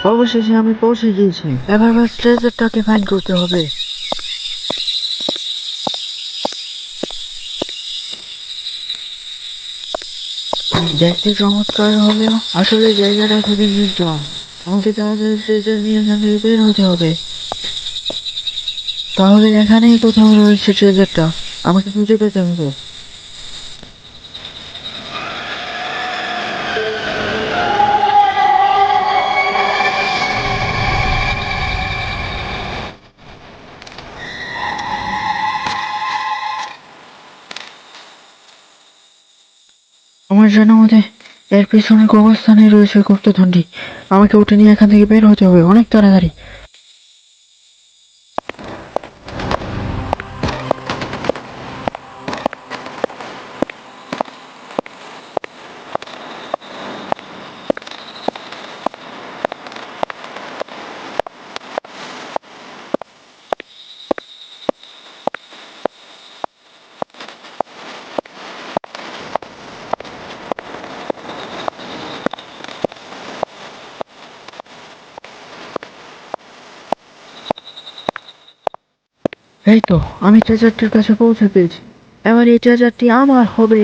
অবশেষে আমি পৌঁছে গিয়েছি। এবার বাস ট্রেজারটাকে ফাইন্ড করতে হবে। দেখতে চমৎকার হলেও আসলে জায়গাটা খুবই নির্জন। আমাকে তাড়াতাড়ি ট্রেজার নিয়ে এখান থেকে বের হতে হবে। তাহলে এখানেই কোথাও রয়েছে ট্রেজারটা, আমাকে খুঁজে পেতে হবে। আমার জানা মতে এর পিছনে কবরস্থানে রয়েছে গুপ্তধনটি। আমাকে উঠে নিয়ে এখান থেকে বের হতে হবে অনেক তাড়াতাড়ি। এই তো আমি ট্রেজারটির কাছে পৌঁছে পেয়েছি। এবার এই ট্রেজারটি আমার হবে।